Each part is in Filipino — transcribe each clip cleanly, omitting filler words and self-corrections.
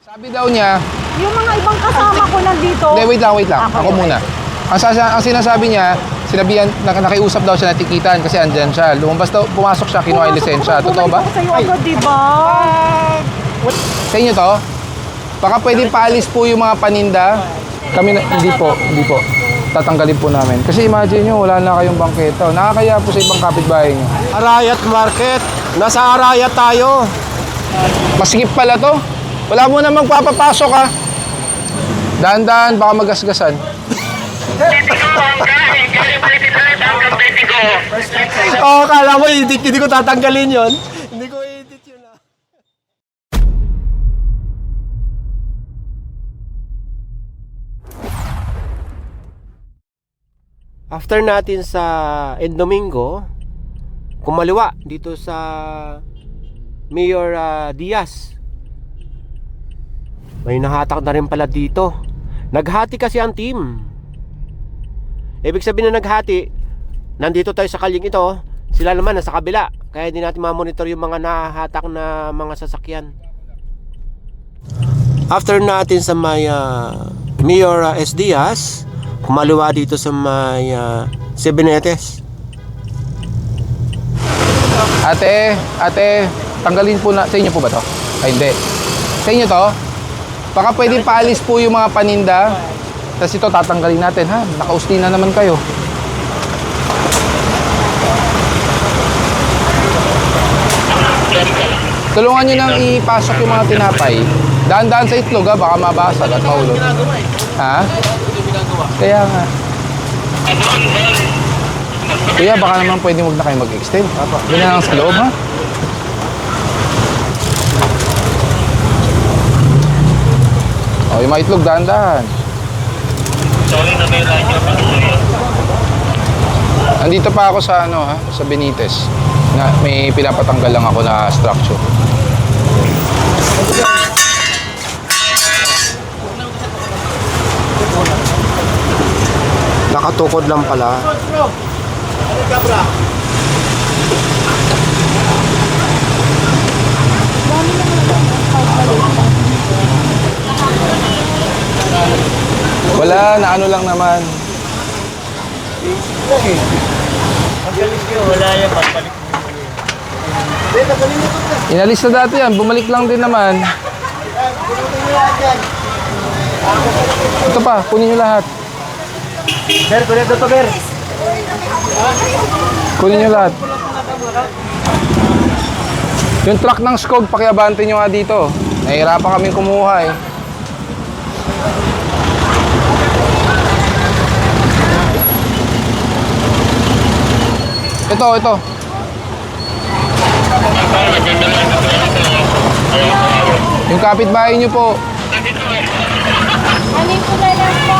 Sabi daw niya, yung mga ibang kasama ko nandito. hindi, wait lang. Ako muna. Ang sinasabi niya, sinabihan, nakiusap daw siya na tikitan kasi andyan siya. Lumabas daw, pumasok siya, kinuha yung lisensya. Totoo ba? Pumasok sa'yo agad, diba? Sa inyo to? Baka pwedeng paalis po yung mga paninda. Kami na, hindi po. Tatanggalin po namin. Kasi imagine nyo, wala na kayong bangketa. Nakakaya po sa ibang kapitbahay nyo. Arayat Market. Nasa Arayat tayo. Masikip pala to. Wala mo namang papapasok ha. Dahan-dahan, baka magasgasan. Oo, kala mo hindi ko tatanggalin yon. Hindi ko i-edit yun ah. After natin sa Domingo, kumaliwa dito sa Mayor Diaz. May nahatak na rin pala dito. Naghati kasi ang team. Ibig sabihin na naghati, nandito tayo sa kaling ito, sila naman nasa kabila. Kaya hindi natin ma-monitor yung mga nahatak na mga sasakyan. After natin sa may Mayor S. Diaz, kumaliwa dito sa may Sebenetes. Ate, tanggalin po na, sa inyo po ba to? Ay, hindi. Sa inyo to? Baka pwedeng paalis po yung mga paninda. Tapos ito, tatanggalin natin ha. Nakausli na naman kayo. Tulungan nyo nang ipasok yung mga tinapay. Daan-daan sa itlog ha, baka mabasag at mahulog. Ha? Kaya nga. Kuya, baka naman pwede huwag na kayo mag-extend. Ganyan lang sa loob ha. O, yung mga itlog, dahan-dahan. Andito pa ako sa ano ha, sa Benitez. Na may pinapatanggal lang ako na structure. Nakatukod lang pala. Wala, na ano lang naman. Wala yan, pagbalik. Inalis na dati yan, bumalik lang din naman. Ito pa, kunin nyo lahat. Ber, kulit ito, Ber. Kunin nyo lahat. Yung truck ng Skog, pakiabante nyo nga dito. Nahihirapan kaming kumuha eh. Ito. Yung kapitbahay nyo po. Alin ko na lang po.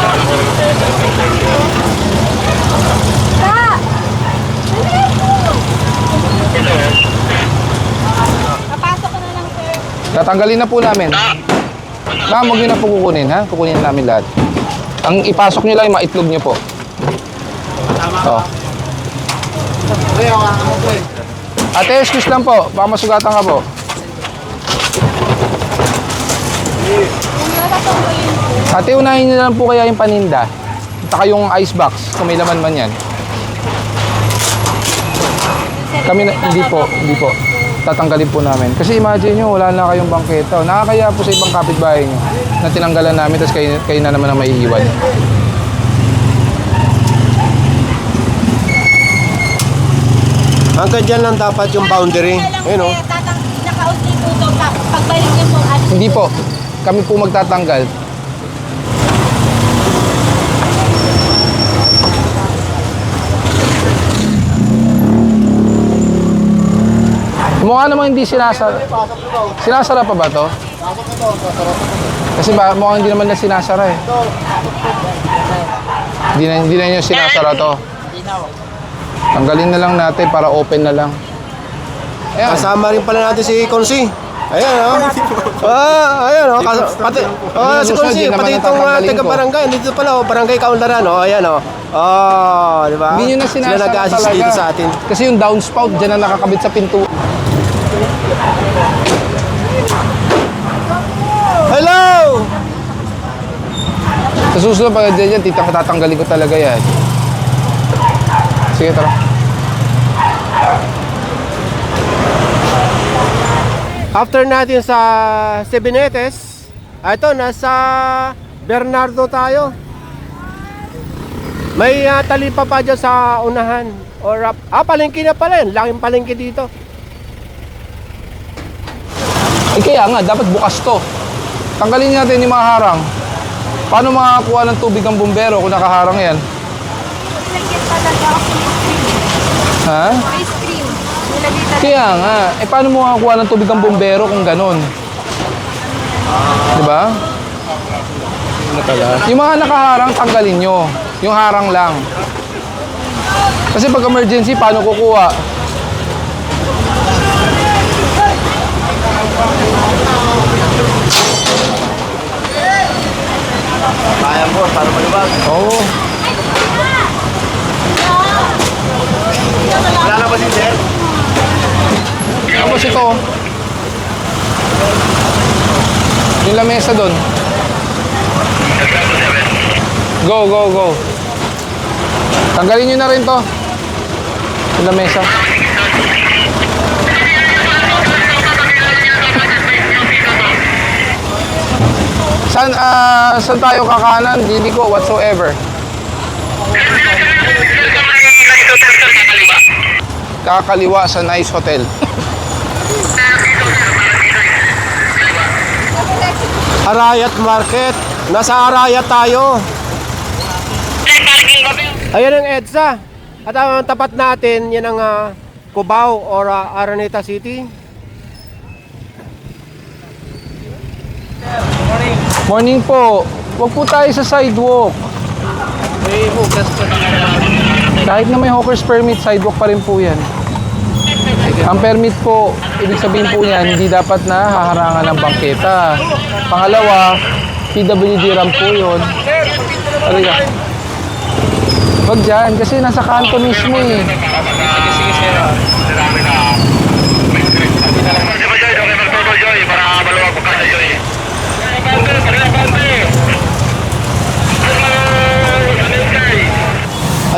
Ta! Napasok ko na lang, sir. Tatanggalin na po namin. Ma'am, huwag nyo na po kukunin, ha? Kukunin na namin lahat. Ang ipasok nyo lang yung maitlog nyo po. Oh. Ate, excuse lang po. Baka masugatan ka po. Ate, unahin nyo na lang po kaya yung paninda. Saka yung ice box, kung may laman man yan. Kami na, hindi po. Tatanggalin po namin. Kasi imagine nyo, wala na kayong bangketa. Nakakaya po sa ibang kapitbahay nyo na tinanggalan namin, tapos kayo na naman ang maiiwan. Hanggang dyan lang dapat yung boundary. Ayun o. Nakaus dito daw, tapos pagbalik niyo po, Hindi po. Kami po magtatanggal. Mukha namang hindi sinasara. Sinasara pa ba to? Kasi ba, mukhang hindi naman na sinasara eh. Hindi na nyo sinasara to. Tanggalin na lang natin para open na lang. Ayan. Kasama rin pala natin si Konsi. Ayan o. Ayan o. Si Konsi, pati itong taga-barangay. Dito pala o, barangay Kaunlaran o. Ayan o. Di ba? Hindi nyo na sinasara sila nag-assist talaga. dito sa atin. Kasi yung downspout dyan na nakakabit sa pinto. Hello! Sa susunod pag dyan, tatanggalin ko talaga yan. Sige, tara. After natin sa Sebenetes, ito, nasa Bernardo tayo. May talipa pa dyan sa unahan. Or, palengke na pala yun. Laking palengke dito. Eh kaya nga, dapat bukas to. Tanggalin natin yung mga harang. Paano makakuha ng tubig ang bumbero kung nakaharang yan? Nilagyan talaga ako ng cream. Ha? Ice cream. Nilagyan talaga. Kaya nga, eh paano mo makakuha ng tubig ang bumbero kung ganun? Diba? Yung mga nakaharang, tanggalin nyo. Yung harang lang. Kasi pag emergency, paano kukuha? Kaya po, para malibag. Oo. Wala na ba si Sir? Tapos ito. Yung lamesa doon. Go, go, go. Tanggalin nyo na rin to. Yung lamesa. Saan tayo kakanan? Hindi ko whatsoever. Kakaliwa sa Nice Hotel. Arayat Market. Nasa Arayat tayo. Ayan ang EDSA. At ang tapat natin, yan ang Cubao or Araneta City. Morning po. Huwag po tayo sa sidewalk. Kahit na may hawker's permit, sidewalk pa rin po yan. Ang permit po, ibig sabihin po yan, hindi dapat na haharangan ng bangketa. Pangalawa, PWD ramp po yun. Halika. Wag dyan, kasi nasa kanto mismo eh.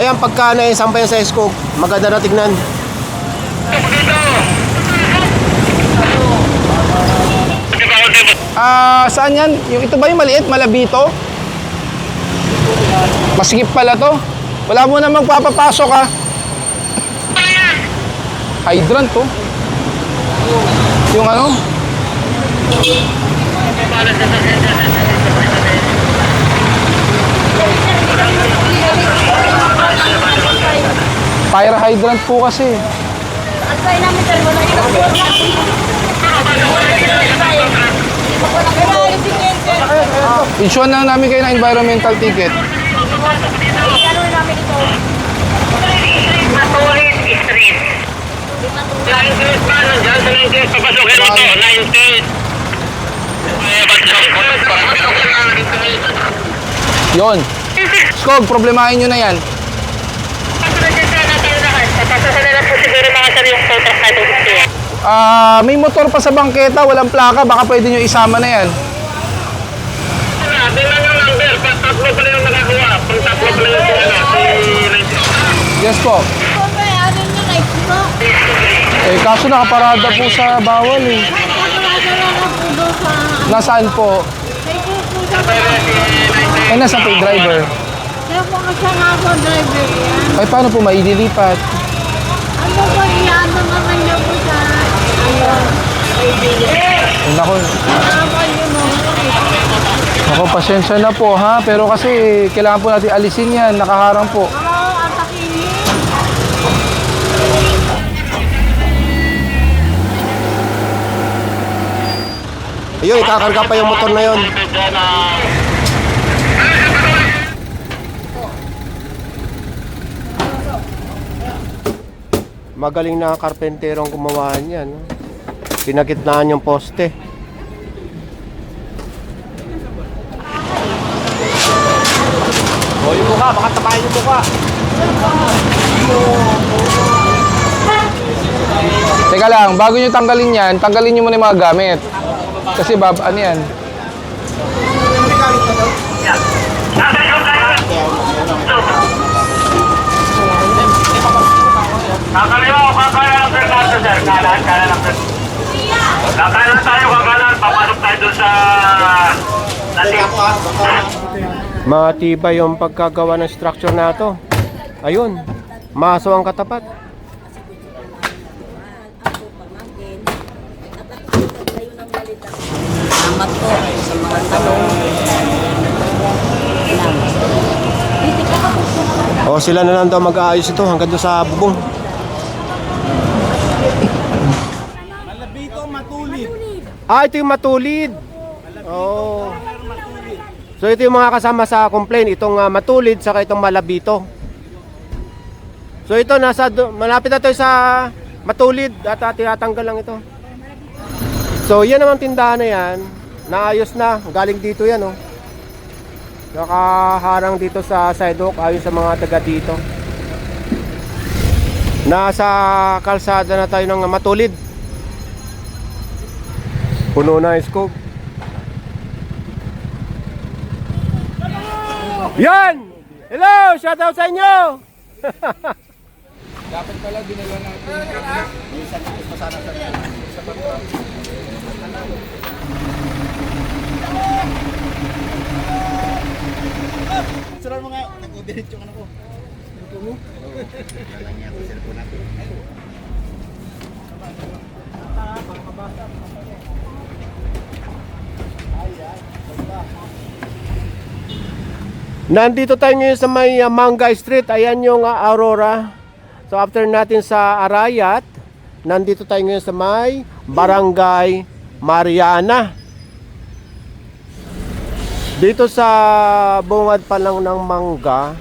Ayan, pagka naisampay sa Eskog, maganda na tignan. Saan yan? Yung ito ba yung maliit, malabito? Masikip pala to. Wala mo namang papapasok ha. Hydrant to. Yung ano? Fire hydrant po kasi. Ang sayo namin dalawa na yun. Issue lang namin kayo ng environmental ticket. Ano namin ito? Matulit Street. 9 pa, nandiyan sa 9 papasokin mo to, 9 Yon. Skog, problemahin nyo na yan. Papasokin na lang po siguro mga sir yung total na ito. May motor pa sa bangketa, walang plaka, baka pwede nyo isama na yan. Tingnan yung number, tatlo pa lang yung nakakuha. Pang tatlo pa lang yung Yes po. Ito ba ano nyo na ito? Eh, kaso nakaparada po sa bawal eh. Nagkakulada na lang po doon sa... Nasaan po? May pupunta pa. Eh, nasa pay driver. Kaya po kasi nga ako driver yan. Ay, paano po maililipat? Ano po iyaano naman niyo po sa... Ayun. Eh, naku, Tama yun mo. naku, pasensya na po ha. Pero kasi kailangan po natin alisin yan. Nakaharang po. Oo, ang takihin. Ayun, ikakarga pa yung motor na yun. Magaling na karpentero ang gumawa niyan. No? Pinagitnaan yung poste. O, yung mukha, baka tapahin yung mukha. Teka lang, bago nyo tanggalin yan, tanggalin nyo muna yung mga gamit. Kasi ano yan? Kakaliwa o kakala ng Fernando, sir. Kanan ng Fernando. Kakanan tayo, kakanan. Papasok tayo doon sa... Matibay yung pagkagawa ng structure na to. Ayun, maso ang katapat. Salamat po sa mga tanong. O sila na lang daw mag-aayos ito hanggang doon sa bubong. Ah, ito yung matulid. Oh. So ito yung mga kasama sa complaint, itong matulid saka itong malabito. So ito malapit na to sa matulid at tinatanggal lang ito. So yan naman tindahan na yan, naayos na, galing dito yan oh. Nakaharang dito sa sidewalk ayon sa mga taga dito. Nasa kalsada na tayo ng matulid. Puno na yung scope. Yan! Hello! Shoutout sa inyo! Dapat pala dinala natin. Sira mga nag-diretso ka na ko. Tulo. Lalangya ko cellphone natin. Nandito tayo ngayon sa may Manga Street. Ayan yung Aurora. So after natin sa Arayat, nandito tayo ngayon sa may Barangay Mariana. Dito sa bungad pa lang ng mangga,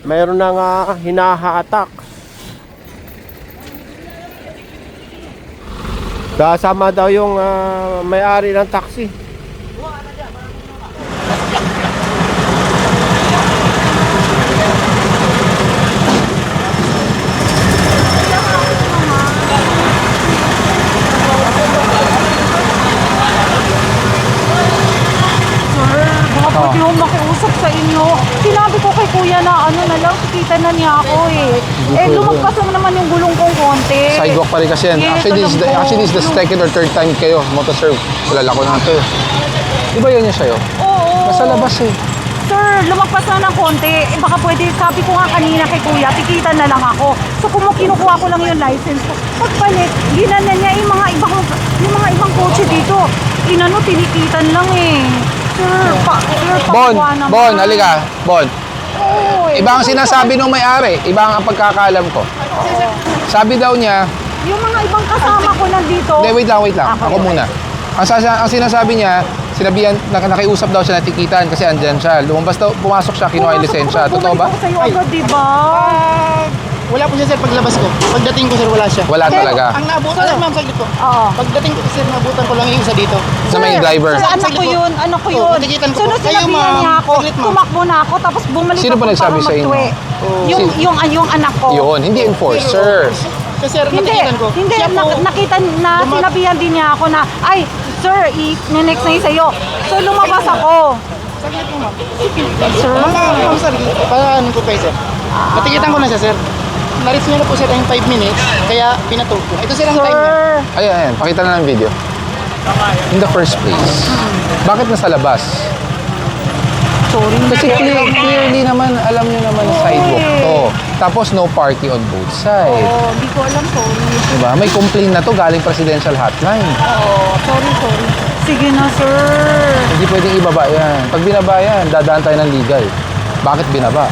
mayroon na nga hinahatak. Kasama daw yung may-ari ng taxi. Pwede mo makiusap sa inyo. Sinabi ko kay kuya na ano na lang, kita na niya ako eh. Lumagpas lang naman yung gulong kong konti. Sidewalk pa rin kasi yan. Yes, Actually, this is the second or third time kayo motoserve. Kilala ko na ito. Di ba yan yung sa'yo? Oo. Nasa labas eh. Sir, lumagpas lang ng konti. Baka pwede, sabi ko nga kanina kay kuya, tikitan na lang ako. So kung kinukuha ko lang yung license ko, pagpalit, ginanan niya yung mga ibang kotse dito. Tinikitan lang eh. Sir, Bon, pakuha naman. Bon, halika. Bon. Oo, Iba ang sinasabi nung may-ari. Iba ang pagkakaalam ko. Sabi daw niya, Yung mga ibang kasama ko nandito. hindi, wait lang. Ako muna. Ang sinasabi niya, sinabihan, nakiusap daw siya na tikitan kasi andyan siya. Lumabas daw, pumasok siya, kinuha yung lisensya. Totoo ba? Bumalik ako sa'yo agad, diba? Wala po siya sir paglabas ko. Pagdating ko sir wala siya. Wala Pero, talaga. Ang naabutan sir ma'am saglit po. Oo. Pagdating ko sir naabutan ko lang yung isa dito. Sa may driver. Sir, anak ko yun, Oo, natikitan ko So, po. nung Kayo, sinabihan ma'am. niya ako, Saglit, ma'am. tumakbo na ako, tapos bumalik Sino ako ba nagsabi para sa inyo? magtuwi. Yung anak ko. Yun, hindi enforcer. Kasi sir, Hindi, natikitan ko. hindi, Siya po, nakita na, sinabihan din niya ako na, ay, sir, next na yun sa'yo. So, lumabas ako. saglit po ma'am. Sir, Ma'am sir, paano ko kayo sir? Natikitan ko na siya sir. Naris niya na po sir yung 5 minutes, kaya pinatulog ko. Ito sir ang time niya. sir, Ayan, pakita na ng video. In the first place, bakit nasa labas? sorry. Kasi clearly naman, alam niyo naman sidewalk to. Tapos no parking on both sides. Oo, hindi ko alam, sorry. Diba? May complaint na to galing presidential hotline. Oo, sorry. Sige na, sir. Hindi pwedeng ibaba yan. Pag binaba yan, dadaan tayo ng legal. Bakit binaba?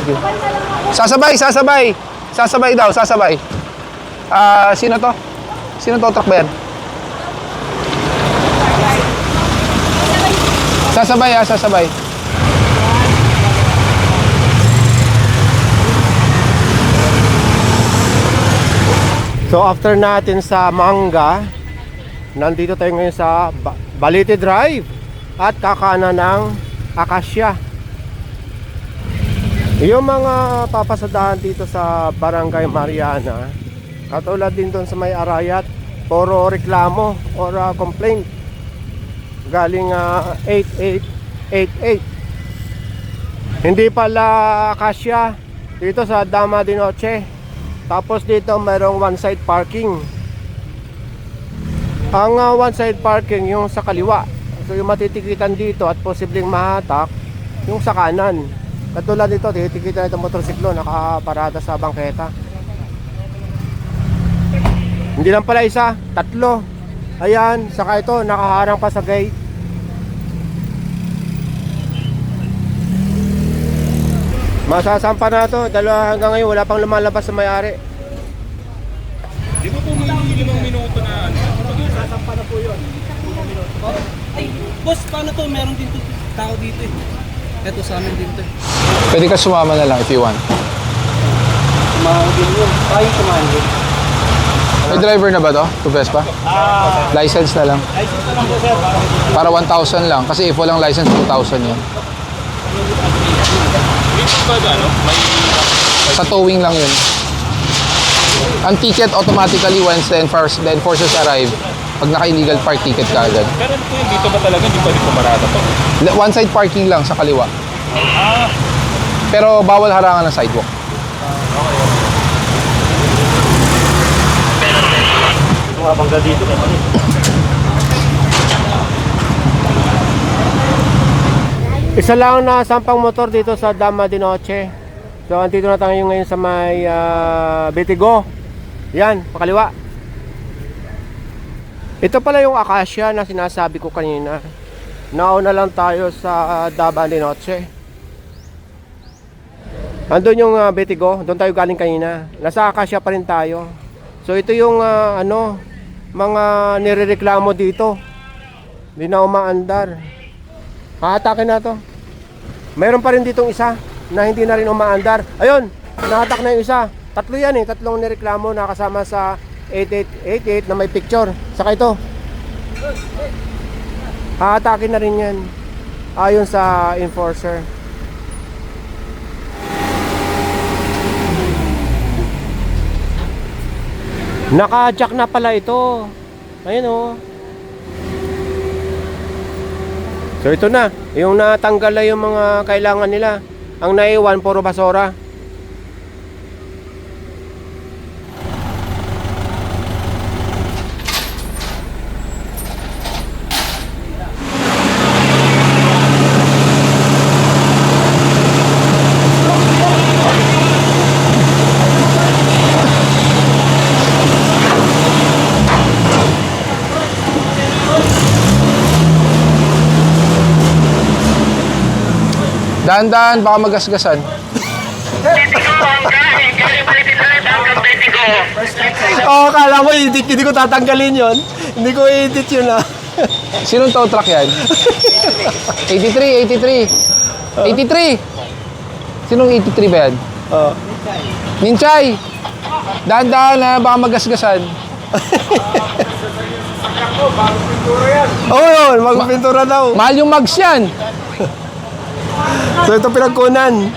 Sige. Sasabay daw. Sino to? Sino to, truck ba yan? Sasabay. So after natin sa Manga, nandito tayo ngayon sa Balete Drive at kakaanan ng Acacia. Yung mga papasadahan dito sa Barangay Mariana, katulad din doon sa may Arayat, puro reklamo or complaint galing 8888. Hindi pala Acacia, dito sa Dama de Noche. Tapos dito mayroong one side parking. Ang one side parking yung sa kaliwa. So yung matitikitan dito at posibleng mahatak yung sa kanan. Katulad dito, titikitan itong motorsiklo nakaparada sa bangketa. Hindi lang pala isa, tatlo. Ayan, saka ito nakaharang pa sa gate. Masasampa na to, dalawa hanggang ngayon wala pang lumalabas sa may-ari. Di ba po may 5 minuto na ano? Sasampa na po yun. Ay, boss, paano to? Meron din to tao dito eh. Eto sa amin din to eh. Pwede ka sumama na lang if you want. Tumawag din yun. Ay, tumawag din. May driver na ba to? To Vespa? License na lang. License na lang po sir. Para 1,000 lang. Kasi if walang license, 2,000 yun. Dito ba ano? May... Sa towing lang yun. Ang ticket automatically once the enforcers arrive, pag naka-illegal park ticket ka agad. Pero ano po yun? Dito ba talaga? Hindi pwede pumarada to? One side parking lang sa kaliwa. Pero bawal harangan ng sidewalk. Bangga dito naman eh. Isa lang na sampang motor dito sa Dama de Noche. So andito na tayo ngayon sa may Bitigo. Yan, pakaliwa. Ito pala yung Acacia na sinasabi ko kanina. Nauna lang tayo sa Dama de Noche. Andun yung Bitigo, doon tayo galing kanina. Nasa Acacia pa rin tayo. So ito yung mga nirereklamo dito. Hindi na umaandar. Hahatakin na to. Mayroon pa rin ditong isa na hindi na rin umaandar. Ayun, nahatak na yung isa. Tatlo yan eh, tatlong nireklamo na kasama sa 8888 na may picture. Saka ito. Hahatakin na rin yan. Ayon sa enforcer. Naka-jack na pala ito. Ayun oh. So ito na, yung natanggal na yung mga kailangan nila. Ang naiwan, puro basura. Dahan-dahan, baka magasgasan. Oo, kala mo, hindi ko tatanggalin yon. Hindi ko i-edit yun ah. Sinong tow truck yan? 83. Sinong 83 ba yan? Ninchay! Dahan-dahan na, baka magasgasan. Oo yun, magpintura daw. Mahal yung mags yan. So ito pinagkunan.